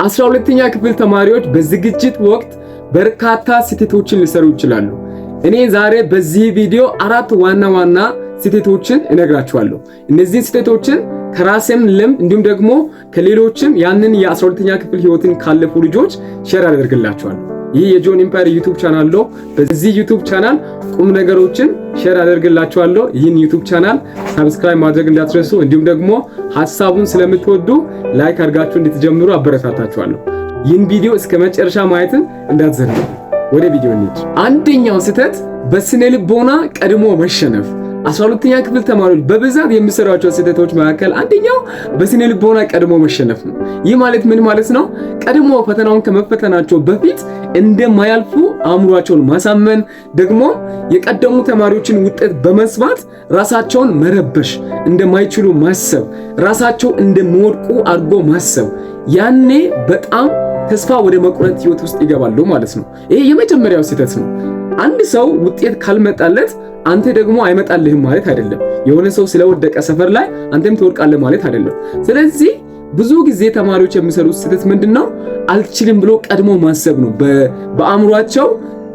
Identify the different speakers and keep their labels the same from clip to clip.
Speaker 1: የ12ኛ ክፍል ተማሪዎች በዝግጅት ወቅት በርካታ ስህተቶችን ሊሰሩ ይችላሉ። እኔ ዛሬ በዚህ ቪዲዮ 4 ዋና ዋና ስህተቶችን እነግራችኋለሁ። እነዚህ ስህተቶችን ከራሴም ልምድ እንዲሁም ደግሞ ከሌሎችም ያንን የ12ኛ ክፍል ህይወትን ካለፉ ልጆች ሼር አደርግላችኋለሁ። ይህ የጆን ኢምፓየር ዩቲዩብ ቻናል ነው። በዚህ ዩቲዩብ ቻናል ቁም ነገሮችን ሼር አደርግላችኋለሁ። ይህን ዩቲዩብ ቻናል ሰብስክራይብ ማድረግ እንዳትረሱ፣ እንዲሁም ደግሞ ሐሳቡን ስለምትወዱ ላይክ አድርጋችሁ እንድትጀምሩ አበረታታችኋለሁ። ይህን ቪዲዮ እስከ መጨረሻ ማየትን እንዳትዘነጉ። ወደ ቪዲዮ እንሂድ። አንደኛው ስህተት በስነ ልቦና ቀድሞ መሸነፍ። 12ኛ ክፍል ተማሪዎች በብዛት የሚሰሯቸው ስህተቶች መካከል አንደኛው በስነ ልቦና ቀድሞ መሸነፍ ነው። ይህ ማለት ምን ማለት ነው? ቀድሞ ፈተናውን ከመፈተናቸው በፊት እንደማያልፉ አእምሯቸውን ማሳመን፣ ደግሞ የቀደሙ ተማሪዎችን ውጤት በመስማት ራሳቸውን መረበሽ፣ እንደማይችሉ ማሰብ፣ ራሳቸው እንደሚወድቁ አድርጎ ማሰብ። ያኔ በጣም ተስፋ ወደ መቁረጥ ህይወት ውስጥ ይገባሉ ማለት ነው። ይሄ የመጀመሪያው ስህተት ነው። አንድ ሰው ውጤት ካልመጣለት አንተ ደግሞ አይመጣልህም ማለት አይደለም። የሆነ ሰው ስለወደቀ ሰፈር ላይ አንተም ትወድቃለህ ማለት አይደለም። ስለዚህ ብዙ ጊዜ ተማሪዎች የሚሰሩት ስህተት ምንድነው? አልችልም ብሎ ቀድሞ ማሰብ ነው። በአእምሯቸው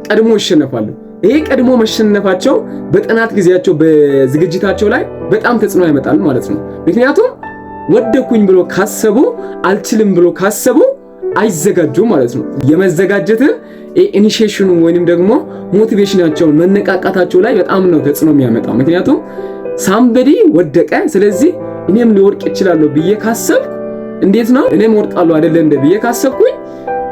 Speaker 1: ቀድሞ ይሸነፋሉ። ይሄ ቀድሞ መሸነፋቸው በጥናት ጊዜያቸው በዝግጅታቸው ላይ በጣም ተጽዕኖ ያመጣል ማለት ነው። ምክንያቱም ወደኩኝ ብሎ ካሰቡ፣ አልችልም ብሎ ካሰቡ አይዘጋጁም ማለት ነው። የመዘጋጀትን ኢኒሺዬሽኑ ወይንም ደግሞ ሞቲቬሽናቸውን መነቃቃታቸው ላይ በጣም ነው ተጽዕኖ የሚያመጣው። ምክንያቱም ሳምበዲ ወደቀ፣ ስለዚህ እኔም ሊወድቅ እችላለሁ ብዬ ካሰብኩ እንዴት ነው እኔም ወድቃለሁ አይደለ እንደ ብዬ ካሰብኩኝ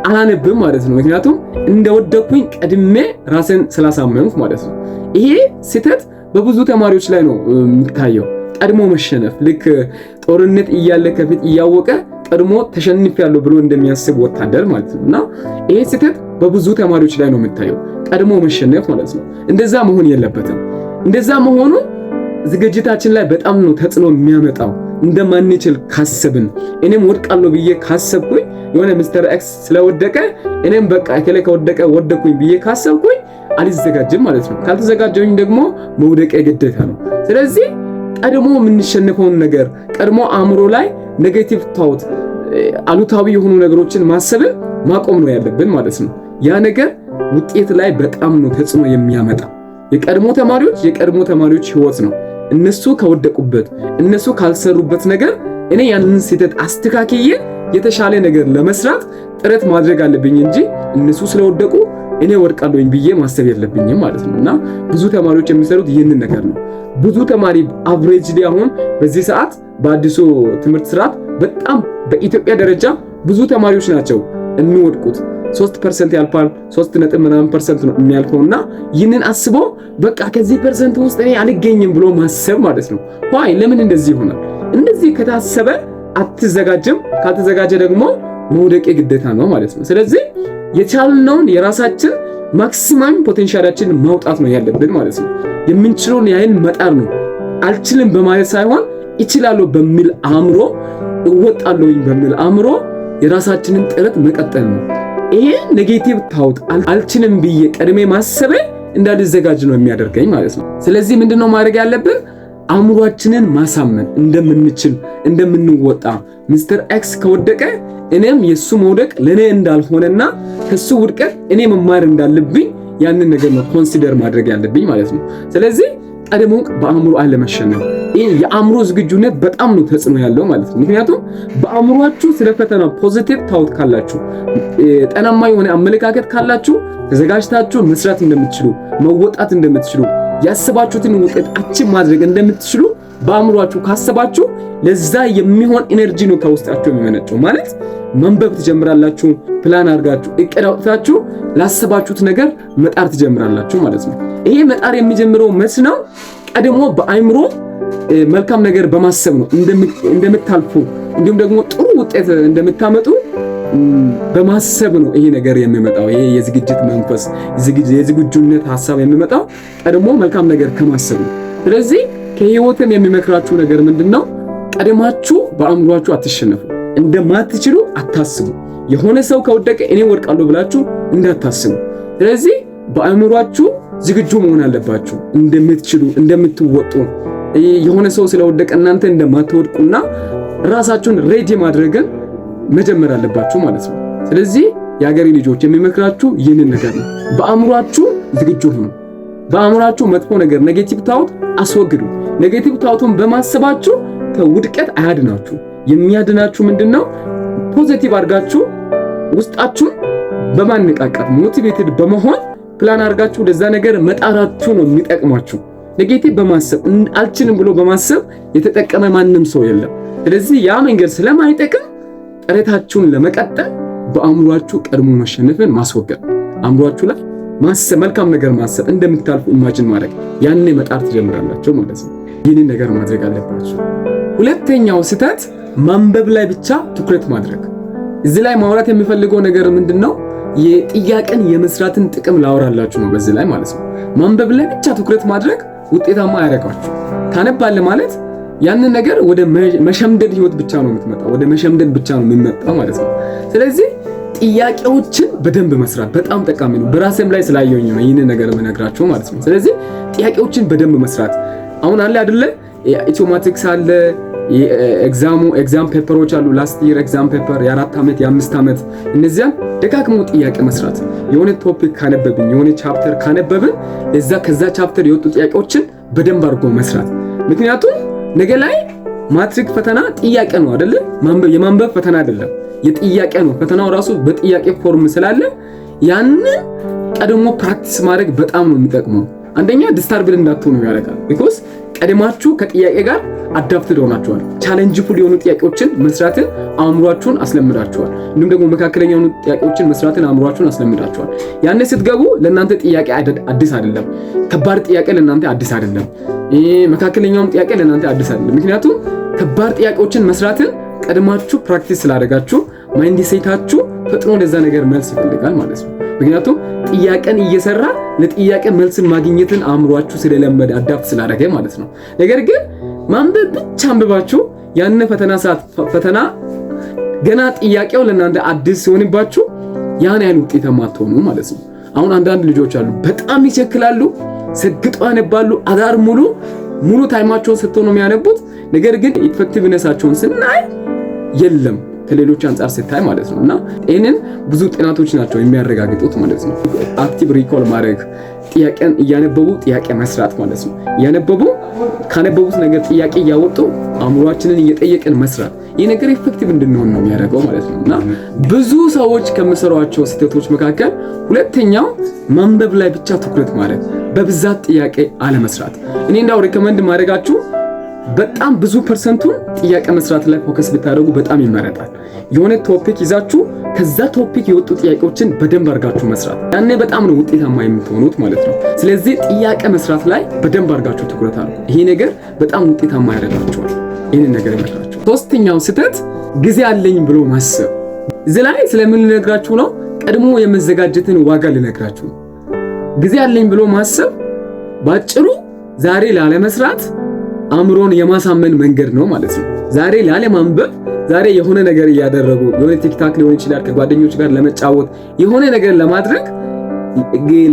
Speaker 1: አላነብም ማለት ነው። ምክንያቱም እንደወደኩኝ ቀድሜ ራስን ስላሳመንኩ ማለት ነው። ይሄ ስህተት በብዙ ተማሪዎች ላይ ነው የሚታየው። ቀድሞ መሸነፍ፣ ልክ ጦርነት እያለ ከፊት እያወቀ ቀድሞ ተሸንፌያለሁ ብሎ እንደሚያስብ ወታደር ማለት ነው። እና ይሄ ስህተት በብዙ ተማሪዎች ላይ ነው የሚታየው፣ ቀድሞ መሸነፍ ማለት ነው። እንደዛ መሆን የለበትም። እንደዛ መሆኑ ዝግጅታችን ላይ በጣም ነው ተጽዕኖ የሚያመጣው። እንደማንችል ካሰብን፣ እኔም ወድቃለሁ ብዬ ካሰብኩኝ፣ የሆነ ሚስተር ኤክስ ስለወደቀ እኔም በቃ እከሌ ከወደቀ ወደኩኝ ብዬ ካሰብኩኝ አልዘጋጅም ማለት ነው። ካልተዘጋጀሁኝ ደግሞ መውደቄ ግዴታ ነው። ስለዚህ ቀድሞ የምንሸነፈውን ነገር ቀድሞ አእምሮ ላይ ኔጌቲቭ ታውት አሉታዊ የሆኑ ነገሮችን ማሰብን ማቆም ነው ያለብን ማለት ነው። ያ ነገር ውጤት ላይ በጣም ነው ተጽዕኖ የሚያመጣ። የቀድሞ ተማሪዎች ህይወት ነው። እነሱ ከወደቁበት፣ እነሱ ካልሰሩበት ነገር እኔ ያንን ስህተት አስተካክዬ የተሻለ ነገር ለመስራት ጥረት ማድረግ አለብኝ እንጂ እነሱ ስለወደቁ እኔ ወድቃለሁኝ ብዬ ማሰብ የለብኝም ማለት ነው። እና ብዙ ተማሪዎች የሚሰሩት ይህንን ነገር ነው። ብዙ ተማሪ አቨሬጅሊ አሁን በዚህ ሰዓት በአዲሱ ትምህርት ስርዓት በጣም በኢትዮጵያ ደረጃ ብዙ ተማሪዎች ናቸው የሚወድቁት። 3% ያልፋል፣ 3.ምናምን% ነው የሚያልፈውና ይህንን አስቦ በቃ ከዚህ ፐርሰንት ውስጥ እኔ አልገኝም ብሎ ማሰብ ማለት ነው። ዋይ ለምን እንደዚህ ይሆናል? እንደዚህ ከታሰበ አትዘጋጅም፣ ካልተዘጋጀ ደግሞ መውደቅ ግዴታ ነው ማለት ነው። ስለዚህ የቻልነውን የራሳችን ማክሲማም ፖቴንሻላችን ማውጣት ነው ያለብን ማለት ነው። የምንችለውን ያህል መጣር ነው። አልችልም በማለት ሳይሆን እችላለሁ በሚል አእምሮ፣ እወጣለሁኝ በሚል አእምሮ የራሳችንን ጥረት መቀጠል ነው። ይሄ ኔጌቲቭ ታውት አልችልም ብዬ ቀድሜ ማሰቤ እንዳልዘጋጅ ነው የሚያደርገኝ ማለት ነው። ስለዚህ ምንድነው ማድረግ ያለብን? አእምሯችንን ማሳመን እንደምንችል፣ እንደምንወጣ። ሚስተር ኤክስ ከወደቀ እኔም የሱ መውደቅ ለኔ እንዳልሆነና ከሱ ውድቀት እኔ መማር እንዳለብኝ ያንን ነገር ነው ኮንሲደር ማድረግ ያለብኝ ማለት ነው። ስለዚህ ቀድሞ በአእምሮ አለመሸነፍ፣ ይሄ የአእምሮ ዝግጁነት በጣም ነው ተጽዕኖ ያለው ማለት ነው። ምክንያቱም በአእምሯችሁ ስለፈተና ፖዚቲቭ ታውት ካላችሁ፣ ጤናማ የሆነ አመለካከት ካላችሁ ተዘጋጅታችሁ መስራት እንደምትችሉ፣ መወጣት እንደምትችሉ፣ ያሰባችሁትን ውጤት አቺቭ ማድረግ እንደምትችሉ በአእምሯችሁ ካሰባችሁ ለዛ የሚሆን ኢነርጂ ነው ከውስጣችሁ የሚመነጨው ማለት መንበብ ትጀምራላችሁ። ፕላን አድርጋችሁ እቅድ አውጥታችሁ ላሰባችሁት ነገር መጣር ትጀምራላችሁ ማለት ነው። ይሄ መጣር የሚጀምረው መች ነው? ቀድሞ በአእምሮ መልካም ነገር በማሰብ ነው። እንደምታልፉ እንዲሁም ደግሞ ጥሩ ውጤት እንደምታመጡ በማሰብ ነው ይሄ ነገር የሚመጣው። ይሄ የዝግጅት መንፈስ፣ የዝግጁነት ሐሳብ የሚመጣው ቀድሞ መልካም ነገር ከማሰብ ነው። ስለዚህ ከህይወትም የሚመክራችሁ ነገር ምንድነው? ቀድማችሁ በአእምሯችሁ አትሸነፉ። እንደማትችሉ አታስቡ። የሆነ ሰው ከወደቀ እኔ ወድቃለሁ ብላችሁ እንዳታስቡ። ስለዚህ በአእምሯችሁ ዝግጁ መሆን አለባችሁ፣ እንደምትችሉ፣ እንደምትወጡ። የሆነ ሰው ስለወደቀ እናንተ እንደማትወድቁና ራሳችሁን ሬዲ ማድረግን መጀመር አለባችሁ ማለት ነው። ስለዚህ የሀገሬ ልጆች የሚመክራችሁ ይህንን ነገር ነው። በአእምሯችሁ ዝግጁ ሁኑ። በአእምሯችሁ መጥፎ ነገር ኔጌቲቭ ታውት አስወግዱ። ኔጌቲቭ ታውቱን በማሰባችሁ ከውድቀት አያድናችሁ። የሚያድናችሁ ምንድነው? ፖዚቲቭ አድርጋችሁ ውስጣችሁን በማነቃቃት ሞቲቬትድ በመሆን ፕላን አድርጋችሁ ለዛ ነገር መጣራችሁ ነው የሚጠቅማችሁ። ኔጌቲቭ በማሰብ አልችልም ብሎ በማሰብ የተጠቀመ ማንም ሰው የለም። ስለዚህ ያ መንገድ ስለማይጠቅም ጥረታችሁን ለመቀጠል በአእምሯችሁ ቀድሞ መሸነፍን ማስወገድ፣ አእምሯችሁ ላይ ማሰብ፣ መልካም ነገር ማሰብ፣ እንደምታልፉ ኢማጂን ማድረግ፣ ያኔ መጣር ትጀምራላችሁ ማለት ነው። ይህንን ነገር ማድረግ አለባችሁ። ሁለተኛው ስህተት ማንበብ ላይ ብቻ ትኩረት ማድረግ። እዚህ ላይ ማውራት የሚፈልገው ነገር ምንድነው? የጥያቄን የመስራትን ጥቅም ላወራላችሁ ነው በዚህ ላይ ማለት ነው። ማንበብ ላይ ብቻ ትኩረት ማድረግ ውጤታማ ያደርጋችሁ። ታነባለህ ማለት ያንን ነገር ወደ መሸምደድ ህይወት ብቻ ነው የምትመጣው፣ ወደ መሸምደድ ብቻ ነው የሚመጣው ማለት ነው። ስለዚህ ጥያቄዎችን በደንብ መስራት በጣም ጠቃሚ ነው። በራሴም ላይ ስላየሁኝ ነው ይህንን ነገር የምነግራችሁ ማለት ነው። ስለዚህ ጥያቄዎችን በደንብ መስራት አሁን አለ አይደለ? ኢትዮማቲክስ አለ፣ ኤግዛም ፔፐሮች አሉ። ላስት ይር ኤግዛም ፔፐር የ4 ዓመት የ5 ዓመት እነዚያን ደጋግሞ ጥያቄ መስራት። የሆነ ቶፒክ ካነበብን የሆነ ቻፕተር ካነበብን ከዛ ቻፕተር የወጡ ጥያቄዎችን በደንብ አድርጎ መስራት። ምክንያቱም ነገ ላይ ማትሪክ ፈተና ጥያቄ ነው አይደለ? የማንበብ ፈተና አይደለም፣ የጥያቄ ነው። ፈተናው ራሱ በጥያቄ ፎርም ስላለ ያንን ቀድሞ ፕራክቲስ ማድረግ በጣም ነው የሚጠቅመው። አንደኛ ዲስታርብል እንዳትሆኑ ያደርጋል። ቢኮዝ ቀድማችሁ ከጥያቄ ጋር አዳፕትድ ሆናችኋል። ቻሌንጅፉል የሆኑ ጥያቄዎችን መስራትን አእምሯችሁን አስለምዳችኋል። እንዲሁም ደግሞ መካከለኛ የሆኑ ጥያቄዎችን መስራትን አእምሯችሁን አስለምዳችኋል። ያኔ ስትገቡ ለእናንተ ጥያቄ አዲስ አይደለም፣ ከባድ ጥያቄ ለእናንተ አዲስ አይደለም፣ መካከለኛውም ጥያቄ ለእናንተ አዲስ አይደለም። ምክንያቱም ከባድ ጥያቄዎችን መስራትን ቀድማችሁ ፕራክቲስ ስላደረጋችሁ ማይንድ ሴታችሁ ፈጥኖ ለዛ ነገር መልስ ይፈልጋል ማለት ነው። ምክንያቱም ጥያቄን እየሰራ ለጥያቄ መልስን ማግኘትን አእምሯችሁ ስለለመደ አዳፕት ስላደረገ ማለት ነው። ነገር ግን ማንበብ ብቻ አንብባችሁ ያን ፈተና ገና ጥያቄው ለእናንተ አዲስ ሲሆንባችሁ ያን ያህል ውጤታማ አትሆኑ ማለት ነው። አሁን አንዳንድ ልጆች አሉ በጣም ይቸክላሉ፣ ሰግጠው ያነባሉ፣ አዳር ሙሉ ታይማቸውን ሰጥተው ነው የሚያነቡት። ነገር ግን ኢፌክቲቭነሳቸውን ስናይ የለም ከሌሎች አንፃር ስታይ ማለት ነው። እና ይሄንን ብዙ ጥናቶች ናቸው የሚያረጋግጡት ማለት ነው። አክቲቭ ሪኮል ማድረግ፣ ጥያቄን እያነበቡ ጥያቄ መስራት ማለት ነው። እያነበቡ ካነበቡት ነገር ጥያቄ እያወጡ አእምሯችንን እየጠየቅን መስራት፣ ይሄ ነገር ኢፌክቲቭ እንድንሆን ነው የሚያደርገው ማለት ነው። እና ብዙ ሰዎች ከሚሰሯቸው ስህተቶች መካከል ሁለተኛው ማንበብ ላይ ብቻ ትኩረት ማድረግ፣ በብዛት ጥያቄ አለመስራት። እኔ እንዳው ሪከመንድ ማድረጋችሁ በጣም ብዙ ፐርሰንቱን ጥያቄ መስራት ላይ ፎከስ ብታደርጉ በጣም ይመረጣል። የሆነ ቶፒክ ይዛችሁ ከዛ ቶፒክ የወጡ ጥያቄዎችን በደንብ አድርጋችሁ መስራት፣ ያኔ በጣም ነው ውጤታማ የምትሆኑት ማለት ነው። ስለዚህ ጥያቄ መስራት ላይ በደንብ አድርጋችሁ ትኩረት አድርጉ። ይሄ ነገር በጣም ውጤታማ ያደርጋችኋል። ይሄንን ነገር ይመክራችሁ። ሶስተኛው ስህተት ጊዜ አለኝ ብሎ ማሰብ። እዚህ ላይ ስለምን ልነግራችሁ ነው? ቀድሞ የመዘጋጀትን ዋጋ ልነግራችሁ ነው። ጊዜ አለኝ ብሎ ማሰብ ባጭሩ ዛሬ ላለመስራት አእምሮን የማሳመን መንገድ ነው ማለት ነው። ዛሬ ላለማንበብ፣ ዛሬ የሆነ ነገር እያደረጉ የሆነ ቲክታክ ሊሆን ይችላል ከጓደኞች ጋር ለመጫወት የሆነ ነገር ለማድረግ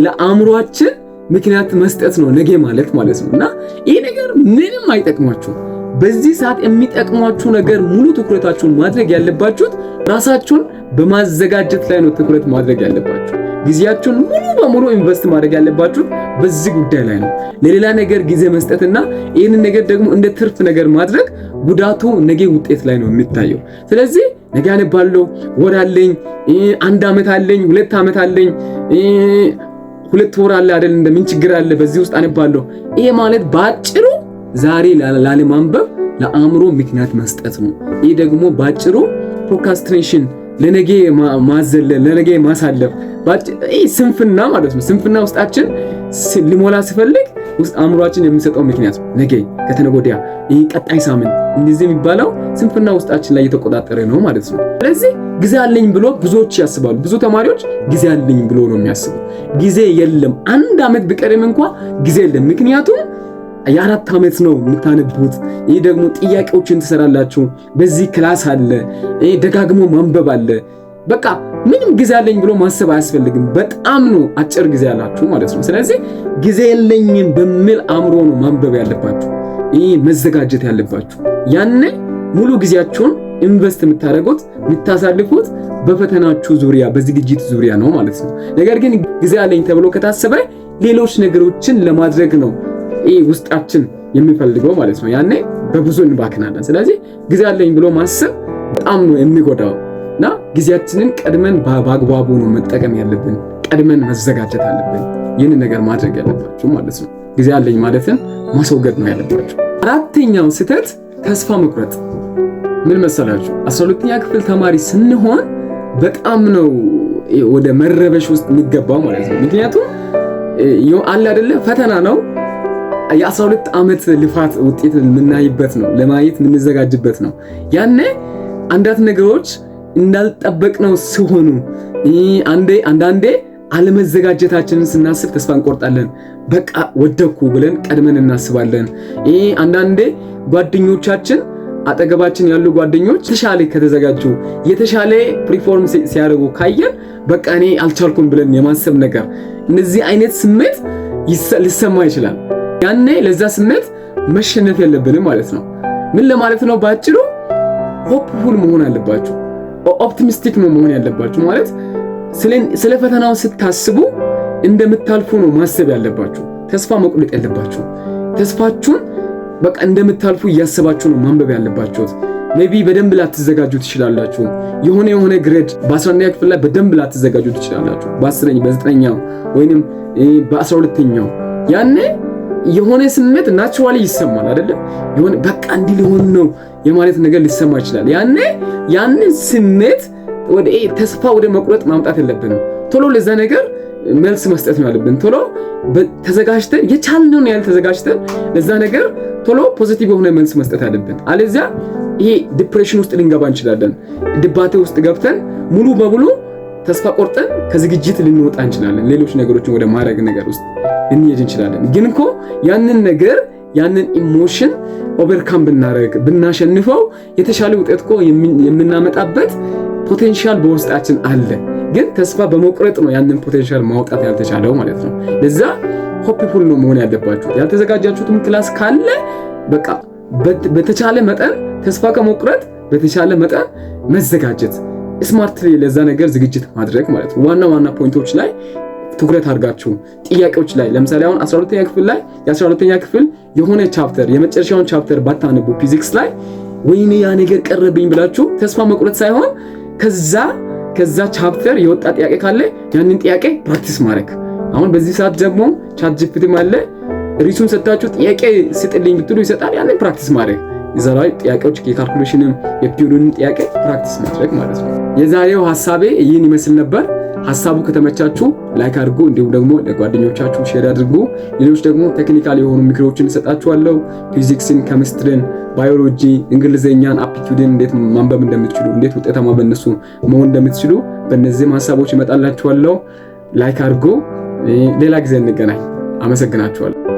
Speaker 1: ለአእምሮአችን ምክንያት መስጠት ነው ነገ ማለት ነው። እና ይሄ ነገር ምንም አይጠቅማችሁ። በዚህ ሰዓት የሚጠቅማችሁ ነገር ሙሉ ትኩረታችሁን ማድረግ ያለባችሁት ራሳችሁን በማዘጋጀት ላይ ነው ትኩረት ማድረግ ያለባችሁ። ጊዜያችሁን ሙሉ በሙሉ ኢንቨስት ማድረግ ያለባችሁ በዚህ ጉዳይ ላይ ነው። ለሌላ ነገር ጊዜ መስጠትና ይህንን ነገር ደግሞ እንደ ትርፍ ነገር ማድረግ ጉዳቱ ነገ ውጤት ላይ ነው የሚታየው። ስለዚህ ነገ አነባለሁ፣ ወር አለኝ፣ 1 ዓመት አለኝ፣ 2 ዓመት አለኝ፣ 2 ወር አለ አይደል፣ እንደምን ችግር አለ በዚህ ውስጥ አነባለሁ። ይሄ ማለት ባጭሩ ዛሬ ላለማንበብ ለአእምሮ ምክንያት መስጠት ነው። ይሄ ደግሞ ባጭሩ ፕሮክራስቲኔሽን፣ ለነገ ማዘለል፣ ለነገ ማሳለፍ፣ ስንፍና ማለት ነው። ስንፍና ውስጣችን ሊሞላ ሲፈልግ ውስጥ አእምሯችን የሚሰጠው ምክንያት ነገ፣ ከተነገ ወዲያ፣ ቀጣይ ሳምንት እንደዚህ የሚባለው ስንፍና ውስጣችን ላይ እየተቆጣጠረ ነው ማለት ነው። ስለዚህ ጊዜ አለኝ ብሎ ብዙዎች ያስባሉ። ብዙ ተማሪዎች ጊዜ አለኝ ብሎ ነው የሚያስቡት። ጊዜ የለም። 1 ዓመት ቢቀርም እንኳን ጊዜ የለም። ምክንያቱም የ4 ዓመት ነው የምታነቡት። ይሄ ደግሞ ጥያቄዎችን ትሰራላችሁ። በዚህ ክላስ አለ፣ ደጋግሞ ማንበብ አለ። በቃ ምንም ጊዜ አለኝ ብሎ ማሰብ አያስፈልግም። በጣም ነው አጭር ጊዜ ያላችሁ ማለት ነው። ስለዚህ ጊዜ የለኝም በሚል አእምሮ ነው ማንበብ ያለባችሁ፣ መዘጋጀት ያለባችሁ። ያኔ ሙሉ ጊዜያችሁን ኢንቨስት የምታደርጉት የምታሳልፉት በፈተናችሁ ዙሪያ በዝግጅት ዙሪያ ነው ማለት ነው። ነገር ግን ጊዜ አለኝ ተብሎ ከታሰበ ሌሎች ነገሮችን ለማድረግ ነው ውስጣችን የሚፈልገው ማለት ነው። ያኔ በብዙ እንባክናለን። ስለዚህ ጊዜ አለኝ ብሎ ማሰብ በጣም ነው የሚጎዳው እና ጊዜያችንን ቀድመን በአግባቡ ነው መጠቀም ያለብን። ቀድመን መዘጋጀት አለብን። ይህንን ነገር ማድረግ ያለባችሁ ማለት ነው። ጊዜ አለኝ ማለትን ማስወገድ ነው ያለባችሁ። አራተኛው ስህተት ተስፋ መቁረጥ። ምን መሰላችሁ? 12ኛ ክፍል ተማሪ ስንሆን በጣም ነው ወደ መረበሽ ውስጥ የሚገባው ማለት ነው። ምክንያቱም አለ አይደለ ፈተና ነው። የ12 ዓመት ልፋት ውጤት የምናይበት ነው፣ ለማየት የምንዘጋጅበት ነው። ያኔ አንዳንድ ነገሮች እንዳልጠበቅነው ሲሆኑ አንዳንዴ አለመዘጋጀታችንን ስናስብ ተስፋ እንቆርጣለን። በቃ ወደኩ ብለን ቀድመን እናስባለን። አንዳንዴ ጓደኞቻችን አጠገባችን ያሉ ጓደኞች የተሻለ ከተዘጋጁ የተሻለ ፕሪፎርም ሲያደርጉ ካየን በቃ እኔ አልቻልኩም ብለን የማሰብ ነገር፣ እነዚህ አይነት ስሜት ሊሰማ ይችላል። ያኔ ለዛ ስሜት መሸነፍ የለብንም ማለት ነው። ምን ለማለት ነው? ባጭሩ ሆፕፉል መሆን አለባችሁ፣ ኦፕቲሚስቲክ ነው መሆን ያለባችሁ ማለት ስለ ፈተናው ስታስቡ እንደምታልፉ ነው ማሰብ ያለባችሁ። ተስፋ መቁረጥ የለባችሁ። ተስፋችሁን በቃ እንደምታልፉ እያሰባችሁ ነው ማንበብ ያለባችሁት። ሜቢ በደንብ ላትዘጋጁ ትችላላችሁ። የሆነ ግሬድ በ11ኛ ክፍል ላይ በደንብ ላትዘጋጁ ትችላላችሁ። በ10ኛ በ9ኛው ወይንም በ12ኛው ያኔ የሆነ ስሜት ናቹራሊ ይሰማል አይደለ? የሆነ በቃ እንዲህ ሊሆን ነው የማለት ነገር ሊሰማ ይችላል። ያኔ ስሜት ወደ ተስፋ ወደ መቁረጥ ማምጣት የለብንም። ቶሎ ለዛ ነገር መልስ መስጠት ነው ያለብን። ቶሎ ተዘጋጅተን የቻልነውን ያህል ተዘጋጅተን ለዛ ነገር ቶሎ ፖዚቲቭ የሆነ መልስ መስጠት አለብን። አለዚያ ይሄ ዲፕሬሽን ውስጥ ልንገባ እንችላለን። ድባቴ ውስጥ ገብተን ሙሉ በሙሉ ተስፋ ቆርጠን ከዝግጅት ልንወጣ እንችላለን። ሌሎች ነገሮችን ወደ ማድረግ ነገር ውስጥ ልንሄድ እንችላለን። ግን እኮ ያንን ኢሞሽን ኦቨርካም ብናሸንፈው የተሻለ ውጤት እኮ የምናመጣበት ፖቴንሻል በውስጣችን አለ። ግን ተስፋ በመቁረጥ ነው ያንን ፖቴንሻል ማውጣት ያልተቻለው ማለት ነው። ለዛ ሆፕፉል ነው መሆን ያለባችሁ። ያልተዘጋጃችሁትም ክላስ ካለ በቃ በተቻለ መጠን ተስፋ ከመቁረጥ በተቻለ መጠን መዘጋጀት፣ ስማርትሊ ለዛ ነገር ዝግጅት ማድረግ ማለት ነው። ዋና ፖይንቶች ላይ ትኩረት አድርጋችሁ ጥያቄዎች ላይ ለምሳሌ አሁን 12ኛ ክፍል ላይ የ12ኛ ክፍል የሆነ ቻፕተር የመጨረሻውን ቻፕተር ባታነቡ ፊዚክስ ላይ ወይኔ ያ ነገር ቀረብኝ ብላችሁ ተስፋ መቁረጥ ሳይሆን ከዛ ቻፕተር የወጣ ጥያቄ ካለ ያንን ጥያቄ ፕራክቲስ ማድረግ። አሁን በዚህ ሰዓት ደግሞ ቻት ጂፒቲ አለ። ሪሱን ሰጣችሁ ጥያቄ ስጥልኝ ብትሉ ይሰጣል። ያንን ፕራክቲስ ማድረግ የዛሬው ጥያቄዎች የካልኩሌሽንም የፒዩሪንም ጥያቄ ፕራክቲስ ማድረግ ማለት ነው። የዛሬው ሐሳቤ ይህን ይመስል ነበር። ሐሳቡ ከተመቻችሁ ላይክ አድርጉ፣ እንዲሁም ደግሞ ለጓደኞቻችሁ ሼር አድርጉ። ሌሎች ደግሞ ቴክኒካል የሆኑ ምክሮችን እሰጣችኋለሁ። ፊዚክስን፣ ኬሚስትሪን፣ ባዮሎጂ፣ እንግሊዘኛን፣ አፕቲቲዩድን እንዴት ማንበብ እንደምትችሉ፣ እንዴት ውጤታማ በእነሱ መሆን እንደምትችሉ በእነዚህም ሐሳቦች እመጣላችኋለሁ። ላይክ አድርጉ። ሌላ ጊዜ እንገናኝ። አመሰግናችኋለሁ።